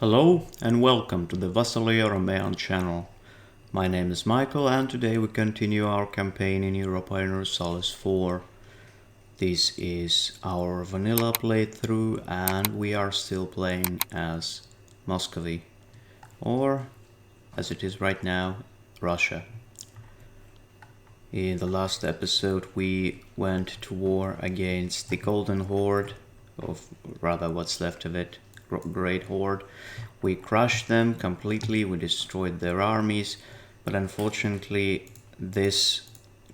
Hello and welcome to the Vasily Romean channel. My name is Michael and today we continue our campaign in Europa Universalis 4. This is our vanilla playthrough and we are still playing as Muscovy, or as it is right now, Russia. In the last episode we went to war against the Golden Horde, or rather what's left of it, Great Horde. We crushed them completely, we destroyed their armies, but unfortunately these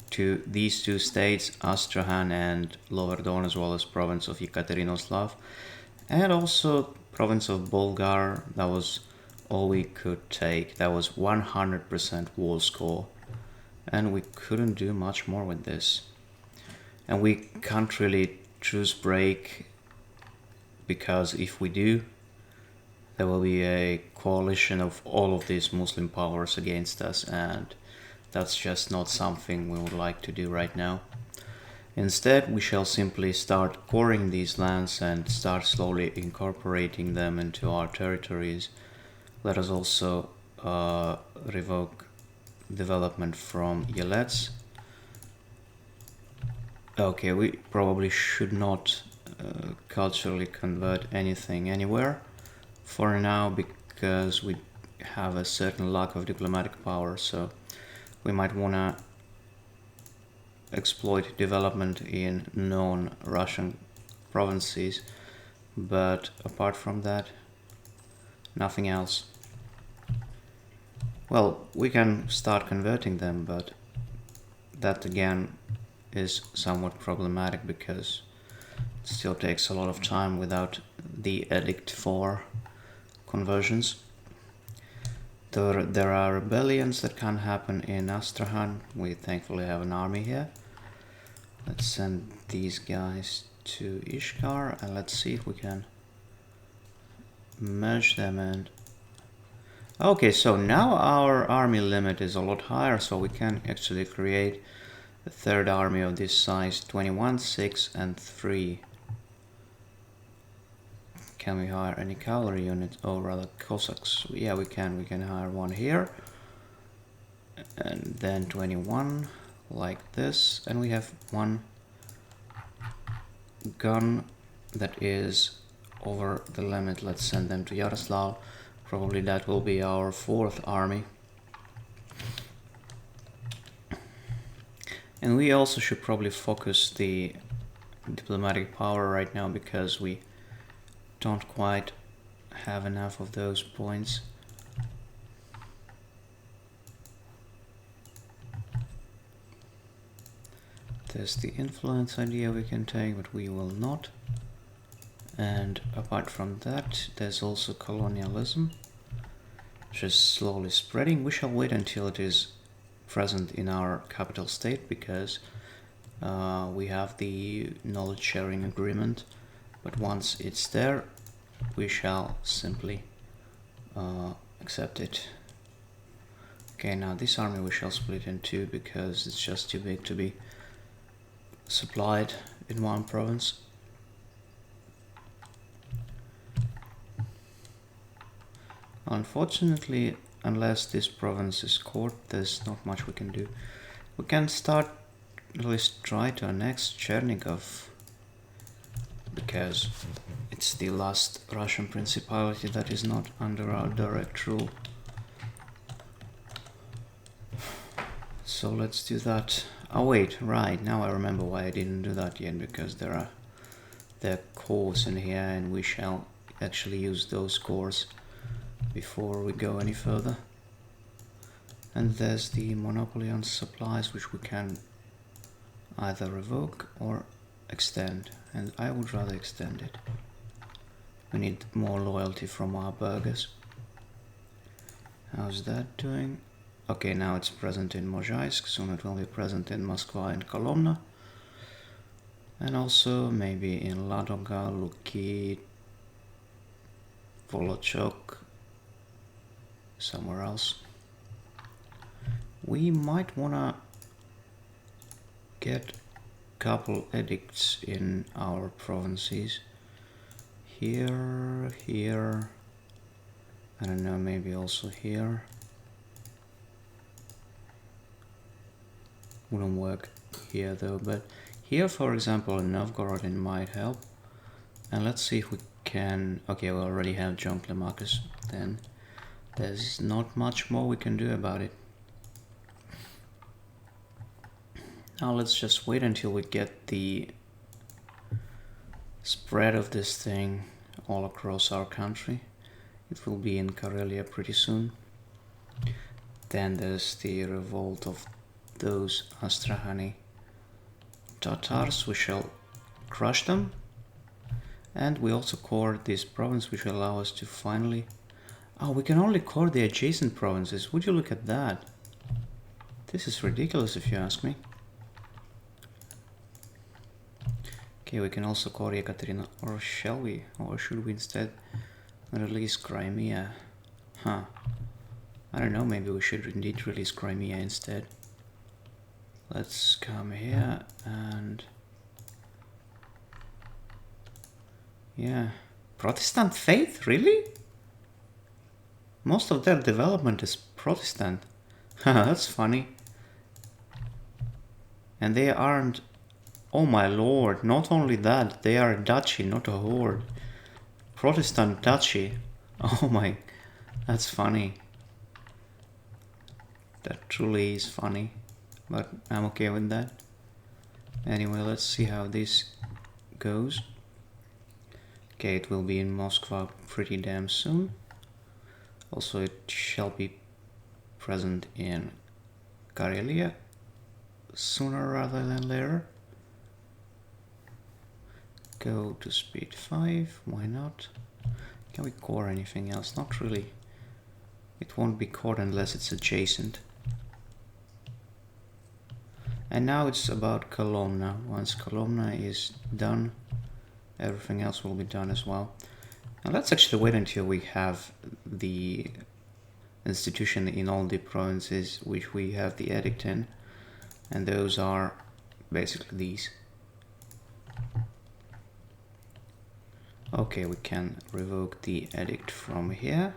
two states, Astrakhan and Lower Don, as well as province of Yekaterinoslav, and also province of Bulgar, that was all we could take. That was 100% war score, and we couldn't do much more with this. And we can't really choose break, because if we do, there will be a coalition of all of these Muslim powers against us, and that's just not something we would like to do right now. Instead, we shall simply start coring these lands and start slowly incorporating them into our territories. Let us also revoke development from Yelets. Okay, we probably should not culturally convert anything anywhere for now, because we have a certain lack of diplomatic power, so we might wanna exploit development in non-Russian provinces, but apart from that, nothing else. Well, we can start converting them, but that again is somewhat problematic because it still takes a lot of time without the edict for conversions. There are rebellions that can happen in Astrakhan. We thankfully have an army here. Let's send these guys to Ishkar and let's see if we can merge them. And okay, so now our army limit is a lot higher, so we can actually create a third army of this size: 21, 6 and 3. Can we hire any cavalry unit, or rather Cossacks? Yeah, we can hire one here, and then 21 like this, and we have one gun that is over the limit. Let's send them to Yaroslav. Probably that will be our fourth army. And we also should probably focus the diplomatic power right now, because we don't quite have enough of those points. There's the influence idea we can take, but we will not. And apart from that, there's also colonialism, which is slowly spreading. We shall wait until it is present in our capital state, because we have the knowledge sharing agreement. But once it's there, we shall simply accept it. Okay, now this army we shall split in two, because it's just too big to be supplied in one province. Unfortunately, unless this province is court, there's not much we can do. We can start, at least try to annex Chernigov, because it's the last Russian principality that is not under our direct rule. So let's do that. Oh wait, right, now I remember why I didn't do that yet, because there are cores in here, and we shall actually use those cores before we go any further. And there's the monopoly on supplies, which we can either revoke or extend, and I would rather extend it. We need more loyalty from our burghers. How's that doing? Okay, now it's present in Mozhaisk, soon it will be present in Moscow and Kolomna, and also maybe in Ladoga, Luki, Volochok, somewhere else. We might wanna get couple edicts in our provinces. Here, I don't know, maybe also here. Wouldn't work here though, but here, for example, in Novgorod, it might help. And let's see if we can... Okay, we already have John Climacus, then there's not much more we can do about it. Now let's just wait until we get the spread of this thing all across our country. It will be in Karelia pretty soon. Then there's the revolt of those Astrahani Tatars. We shall crush them. And we also core this province, which will allow us to finally... Oh, we can only core the adjacent provinces. Would you look at that? This is ridiculous if you ask me. Okay, we can also core Yekaterina, or shall we? Or should we instead release Crimea? Huh. I don't know, maybe we should indeed release Crimea instead. Let's come here and... Yeah. Protestant faith? Really? Most of their development is Protestant. Haha, that's funny. And they aren't... Oh my lord, not only that, they are a duchy, not a horde. Protestant duchy. Oh my, that's funny. That truly is funny, but I'm okay with that. Anyway, let's see how this goes. Okay, it will be in Moscow pretty damn soon. Also, it shall be present in Karelia sooner rather than later. Go to speed 5, why not? Can we core anything else? Not really. It won't be cored unless it's adjacent. And now it's about Kolomna. Once Kolomna is done, everything else will be done as well. Now let's actually wait until we have the institution in all the provinces which we have the edict in. And those are basically these. Okay, we can revoke the edict from here.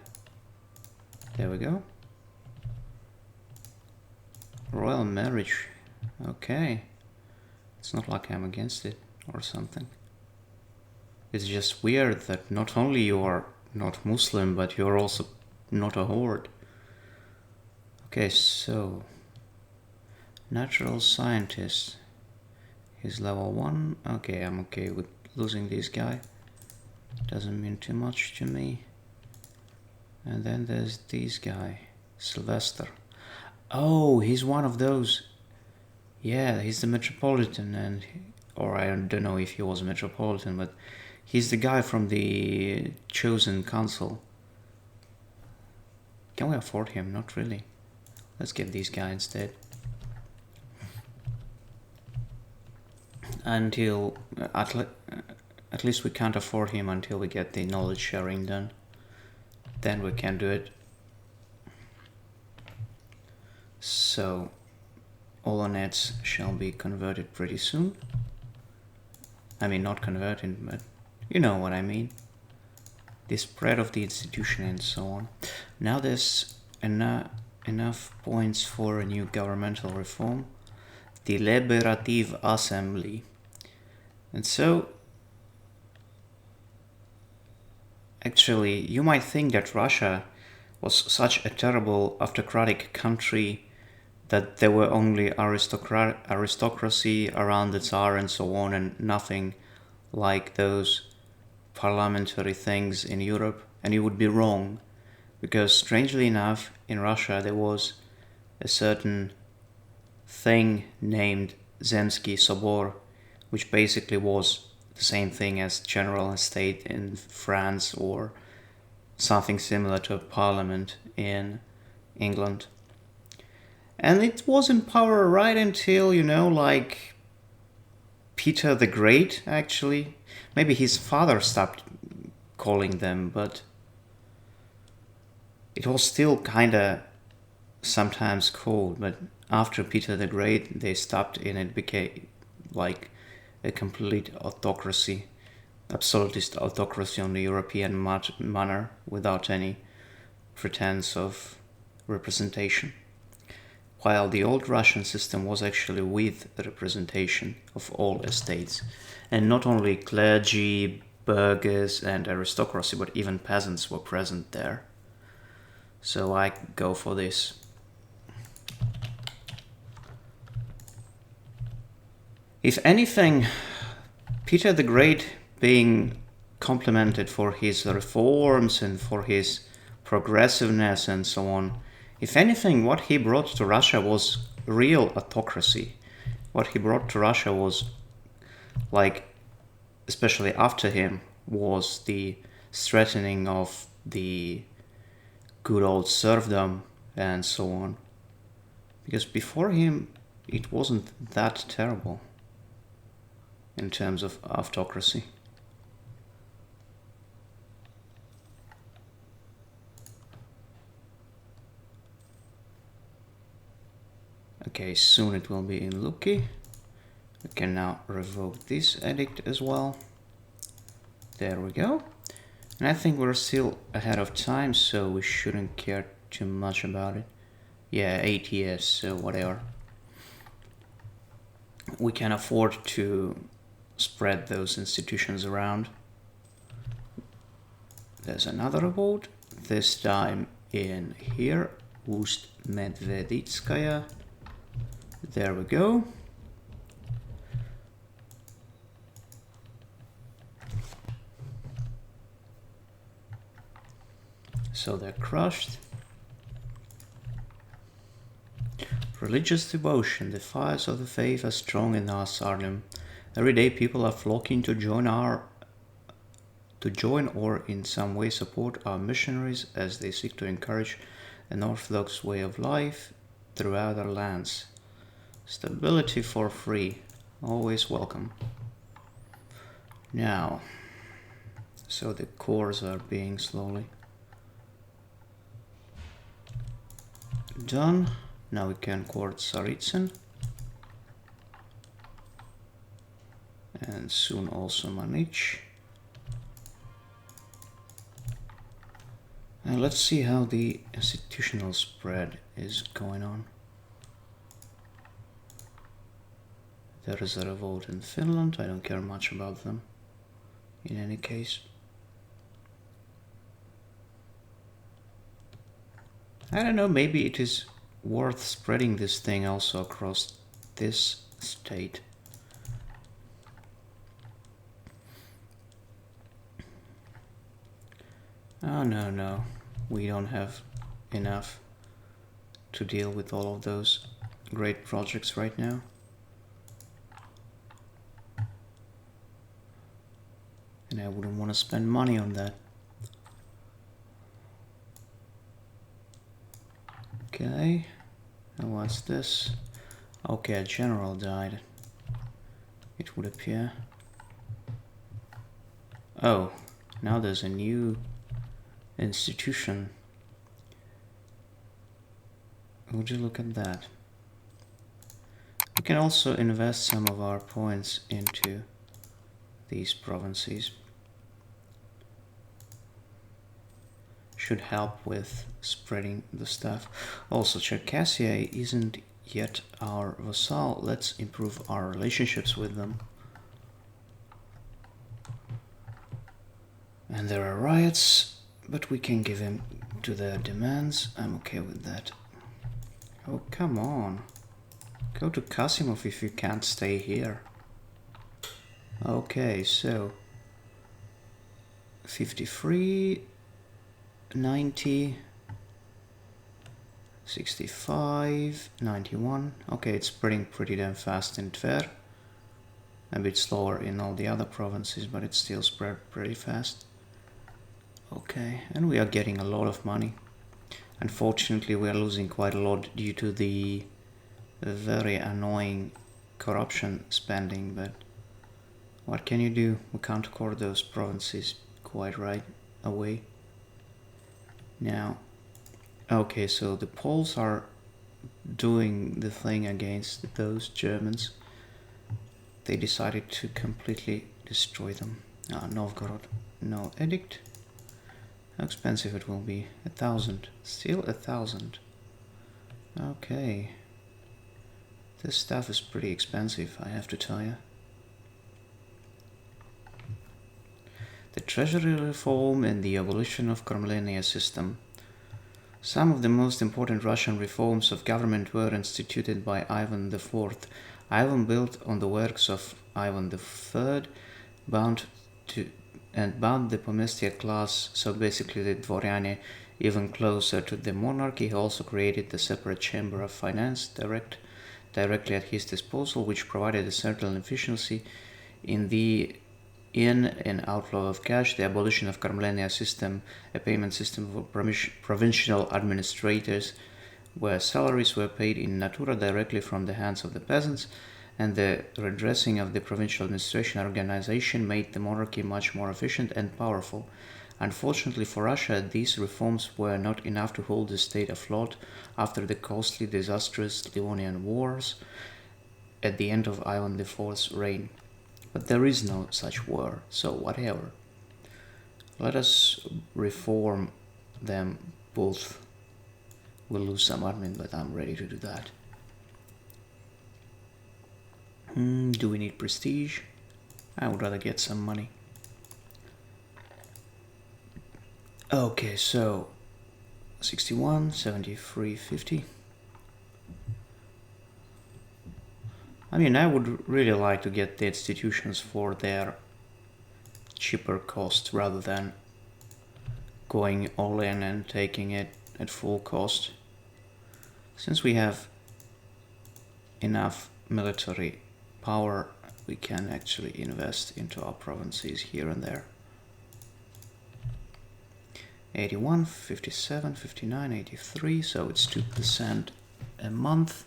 There we go. Royal marriage. Okay. It's not like I'm against it or something. It's just weird that not only you are not Muslim, but you're also not a horde. Okay, so... Natural scientist. He's level 1. Okay, I'm okay with losing this guy. Doesn't mean too much to me. And then there's this guy, Sylvester. Oh, he's one of those. Yeah, he's the Metropolitan, and or I don't know if he was a Metropolitan, but he's the guy from the chosen council. Can we afford him? Not really. Let's get this guy instead. Until at least we can't afford him until we get the knowledge sharing done. Then we can do it. So, Olonets shall be converted pretty soon. I mean, not converted, but you know what I mean. The spread of the institution and so on. Now there's enough points for a new governmental reform. The Deliberative Assembly. And so, actually, you might think that Russia was such a terrible autocratic country that there were only aristocracy around the Tsar and so on, and nothing like those parliamentary things in Europe. And you would be wrong, because strangely enough, in Russia there was a certain thing named Zemsky Sobor, which basically was the same thing as general estate in France or something similar to a parliament in England. And it was in power right until, you know, like Peter the Great, actually. Maybe his father stopped calling them, but it was still kinda sometimes called. But after Peter the Great, they stopped and it became like a complete autocracy, absolutist autocracy on the European manner without any pretense of representation, while the old Russian system was actually with representation of all estates, and not only clergy, burghers and aristocracy, but even peasants were present there. So I go for this. If anything, Peter the Great being complimented for his reforms and for his progressiveness and so on, if anything, what he brought to Russia was real autocracy. What he brought to Russia was, like, especially after him, was the strengthening of the good old serfdom and so on. Because before him, it wasn't that terrible in terms of autocracy. Okay, soon it will be in Luki. We can now revoke this edict as well. There we go. And I think we're still ahead of time, so we shouldn't care too much about it. Yeah, 8 years, so whatever. We can afford to spread those institutions around. There's another vote, this time in here, Ust-Medveditskaya. There we go. So they're crushed. Religious devotion. The fires of the faith are strong in our Sardim. Every day people are flocking to join or in some way support our missionaries as they seek to encourage an orthodox way of life throughout our lands. Stability for free. Always welcome. Now, so the cores are being slowly done. Now we can court Tsaritsyn. And soon also Manich. And let's see how the institutional spread is going on. There is a revolt in Finland. I don't care much about them in any case. I don't know, maybe it is worth spreading this thing also across this state. Oh no, we don't have enough to deal with all of those great projects right now. And I wouldn't want to spend money on that. Okay, and what's this? Okay, a general died, it would appear. Oh, now there's a new institution. Would you look at that? We can also invest some of our points into these provinces. Should help with spreading the stuff. Also, Circassia isn't yet our vassal. Let's improve our relationships with them. And there are riots, but we can give in to their demands. I'm okay with that. Oh, come on. Go to Kasimov if you can't stay here. Okay, so 53, 90, 65, 91. Okay, it's spreading pretty damn fast in Tver. A bit slower in all the other provinces, but it's still spread pretty fast. Okay, and we are getting a lot of money. Unfortunately, we are losing quite a lot due to the very annoying corruption spending, but what can you do? We can't core those provinces quite right away. Now, okay, so the Poles are doing the thing against those Germans. They decided to completely destroy them. Novgorod, no edict. How expensive it will be? 1,000. Still 1,000. Okay. This stuff is pretty expensive, I have to tell you. The treasury reform and the abolition of Kremlinian system. Some of the most important Russian reforms of government were instituted by Ivan IV. Ivan built on the works of Ivan III, bound the pomestier class, so basically the dvoryane, even closer to the monarchy. He also created the separate chamber of finance directly at his disposal, which provided a certain efficiency in the in and outflow of cash, the abolition of Kremlinian system, a payment system for provincial administrators, where salaries were paid in natura directly from the hands of the peasants, and the redressing of the provincial administration organization made the monarchy much more efficient and powerful. Unfortunately for Russia, these reforms were not enough to hold the state afloat after the costly, disastrous Livonian Wars at the end of Ivan IV's reign. But there is no such war, so whatever. Let us reform them both. We'll lose some admin, but I'm ready to do that. Do we need prestige? I would rather get some money. Okay, so 61, 73, 50. I mean, I would really like to get the institutions for their cheaper cost rather than going all in and taking it at full cost. Since we have enough military power, we can actually invest into our provinces here and there. 81, 57, 59, 83, so it's 2% a month,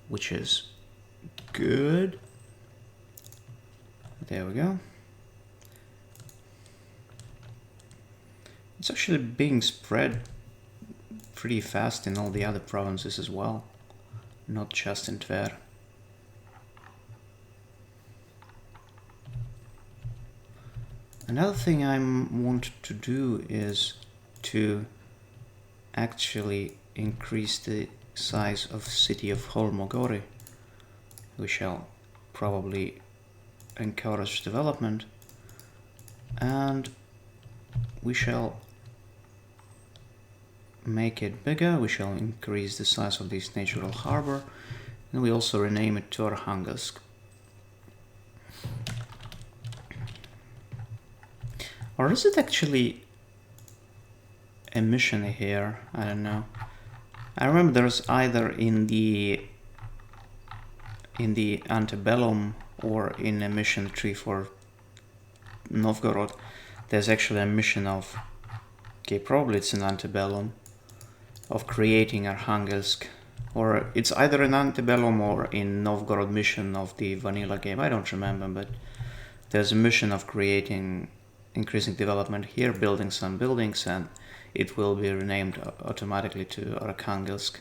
which is good. There we go. It's actually being spread pretty fast in all the other provinces as well, not just in Tver. Another thing I want to do is to actually increase the size of city of Holmogori. We shall probably encourage development, and we shall make it bigger. We shall increase the size of this natural harbor, and we also rename it to Arkhangelsk. Or is it actually a mission here? I don't know. I remember there's either in the antebellum or in a mission tree for Novgorod, there's actually a mission of, okay, probably it's an antebellum, of creating Arkhangelsk, or it's either an antebellum or in Novgorod mission of the vanilla game, I don't remember, but there's a mission of increasing development here, building some buildings, and it will be renamed automatically to Arkhangelsk.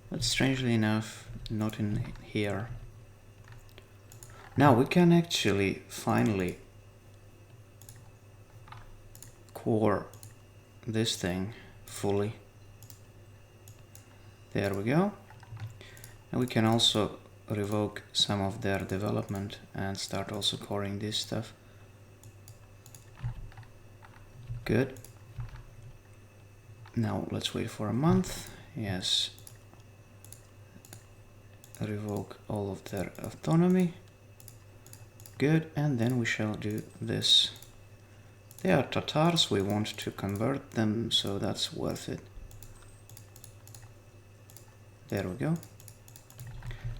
But strangely enough, not in here. Now we can actually finally core this thing fully. There we go. And we can also revoke some of their development and start also coring this stuff. Good. Now let's wait for a month. Yes. Revoke all of their autonomy. Good, and then we shall do this. They are Tatars, we want to convert them, so that's worth it. There we go.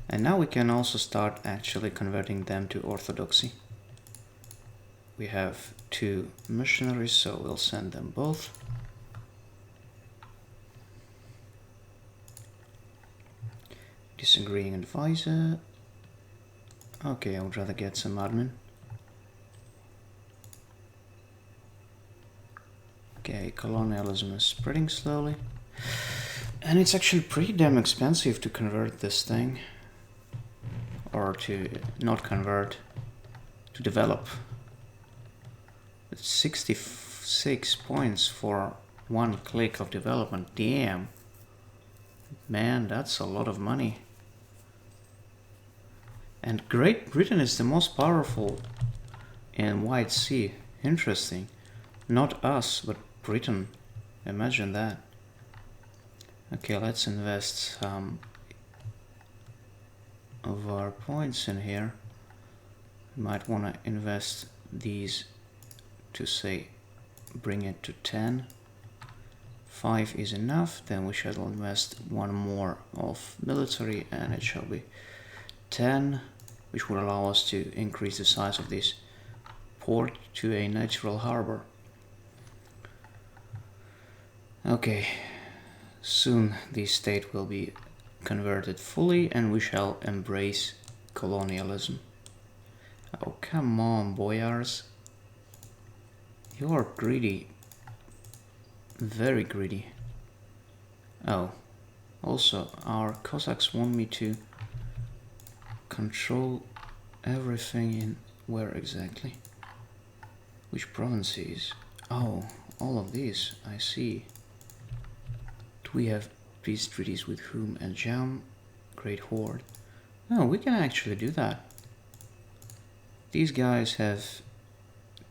And now we can also start actually converting them to Orthodoxy. We have 2 missionaries, so we'll send them both. Disagreeing advisor. Okay, I would rather get some admin. Okay, colonialism is spreading slowly. And it's actually pretty damn expensive to convert this thing. Or to not convert, to develop. It's 6 points for 1 click of development. Damn. Man, that's a lot of money. And Great Britain is the most powerful in White Sea. Interesting. Not us, but Britain. Imagine that. Okay, let's invest some of our points in here. We might want to invest these to say bring it to 10. 5 is enough, then we shall invest 1 more of military and it shall be 10, which will allow us to increase the size of this port to a natural harbor. Okay, soon this state will be converted fully and we shall embrace colonialism. Oh, come on, boyars. You're greedy. Very greedy. Oh, also, our Cossacks want me to control everything in where exactly? Which provinces? Oh, all of these, I see. Do we have peace treaties with whom? And Jam? Great Horde. Oh, we can actually do that. These guys have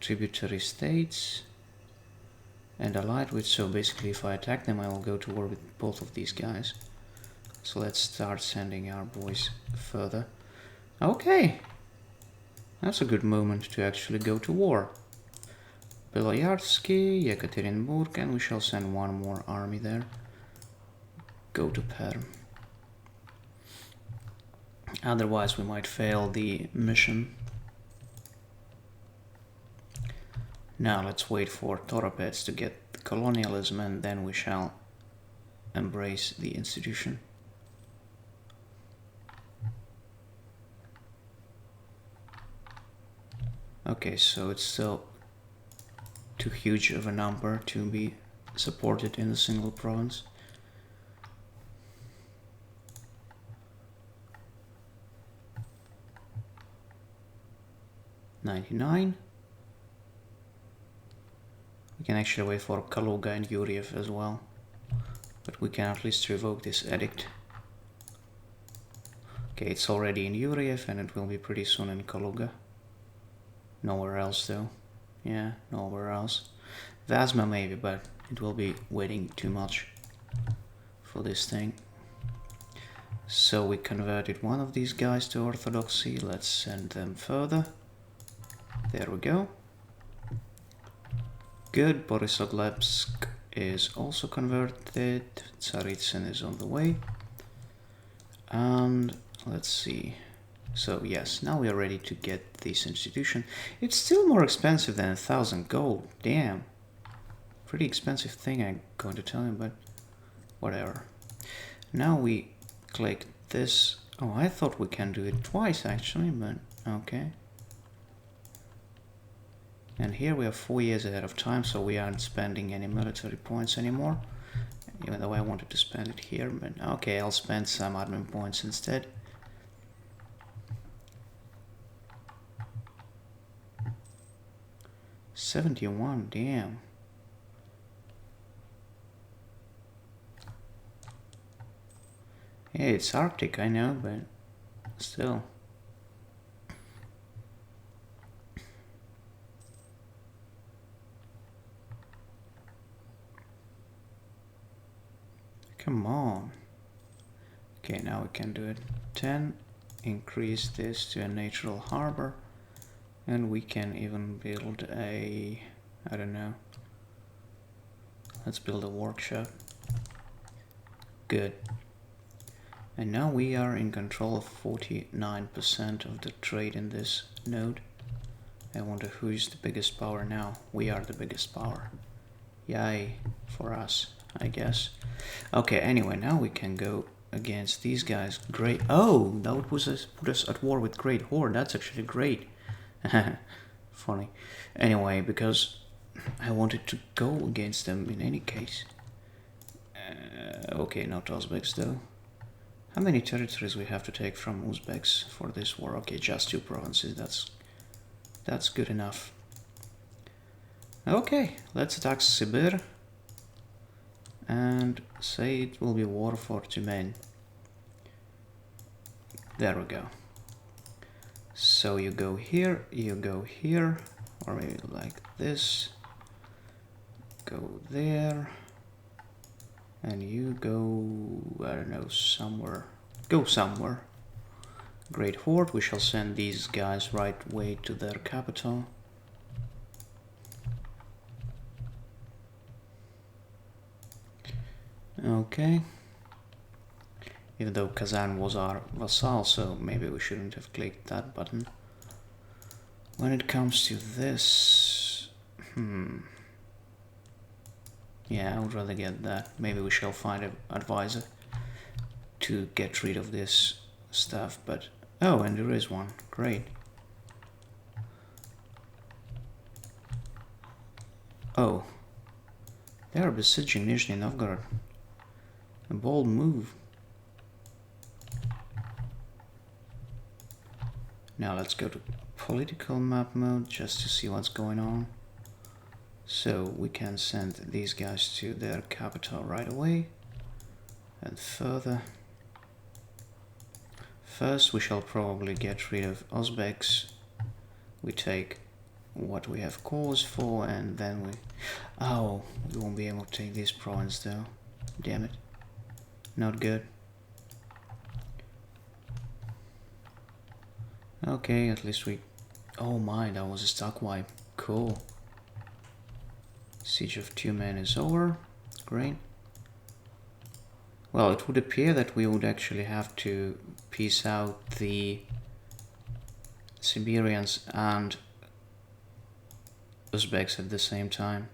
tributary states and allied with, so basically if I attack them I will go to war with both of these guys. So let's start sending our boys further. Okay, that's a good moment to actually go to war. Beloyarsky, Yekaterinburg, and we shall send 1 more army there. Go to Perm. Otherwise we might fail the mission. Now let's wait for Toropets to get colonialism and then we shall embrace the institution. Okay, so it's still too huge of a number to be supported in a single province. $99. We can actually wait for Kaluga and Yuriev as well, but we can at least revoke this edict. Okay, it's already in Yuriev and it will be pretty soon in Kaluga. Nowhere else though. Yeah, nowhere else. Vazma maybe, but it will be waiting too much for this thing. So we converted 1 of these guys to Orthodoxy. Let's send them further. There we go. Good, Borisoglepsk is also converted, Tsaritsyn is on the way. And let's see. So yes, now we are ready to get this institution. It's still more expensive than 1,000 gold, damn. Pretty expensive thing I'm going to tell you, but whatever. Now we click this. Oh, I thought we can do it twice actually, but okay. And here we are 4 years ahead of time, so we aren't spending any military points anymore. Even though I wanted to spend it here, but okay, I'll spend some admin points instead. $71, damn. Yeah, it's Arctic, I know, but still. Come on. Okay, now we can do it. 10. Increase this to a natural harbor. And we can even build a... I don't know. Let's build a workshop. Good. And now we are in control of 49% of the trade in this node. I wonder who is the biggest power now. We are the biggest power. Yay for us, I guess. Okay, anyway, now we can go against these guys. Great. Oh, that was put us at war with Great Horde. That's actually great. Funny. Anyway, because I wanted to go against them in any case. Okay, not Uzbeks though. How many territories we have to take from Uzbeks for this war? Okay, just 2 provinces. That's good enough. Okay, let's attack Sibir and say it will be war for 2 men. There we go. So you go here, or maybe like this. Go there. And you go, I don't know, somewhere. Go somewhere. Great Horde, we shall send these guys right way to their capital. Okay. Even though Kazan was our vassal, so maybe we shouldn't have clicked that button. When it comes to this... Yeah, I would rather get that. Maybe we shall find an advisor to get rid of this stuff, but... Oh, and there is one. Great. Oh. They are besieging Nizhny Novgorod. A bold move. Now let's go to political map mode just to see what's going on. So we can send these guys to their capital right away. And further. First we shall probably get rid of Uzbeks. We take what we have cause for, and then we... Oh, we won't be able to take this province though. Damn it. Not good. Okay, at least we... Oh my, that was a stock wipe. Cool. Siege of 2 men is over. Great. Well, it would appear that we would actually have to piece out the Siberians and Uzbeks at the same time.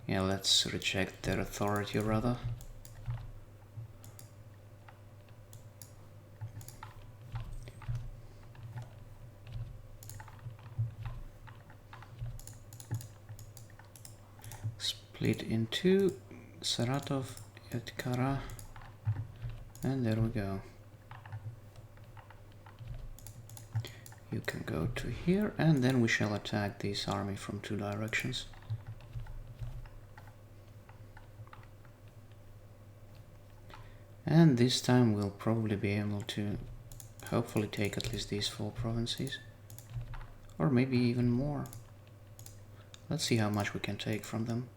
Yeah, let's reject their authority rather. Split in 2, Saratov, Etkara, and there we go. You can go to here, and then we shall attack this army from 2 directions. And this time we'll probably be able to hopefully take at least these 4 provinces, or maybe even more. Let's see how much we can take from them.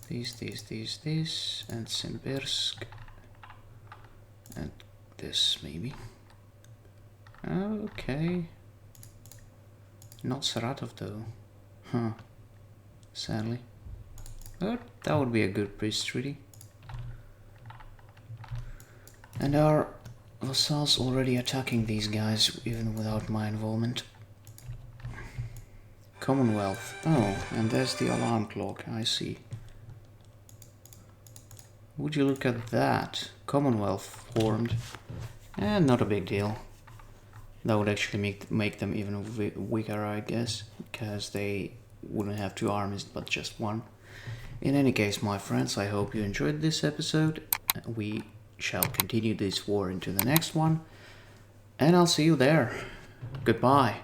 These, and Simbirsk, and this maybe. Okay. Not Saratov though. Huh. Sadly. But that would be a good peace treaty. And our vassals already attacking these guys even without my involvement. Commonwealth. Oh, and there's the alarm clock, I see. Would you look at that? Commonwealth formed. And not a big deal. That would actually make them even weaker, I guess, because they wouldn't have 2 armies but just 1. In any case, my friends, I hope you enjoyed this episode. We shall continue this war into the next one, and I'll see you there. Goodbye.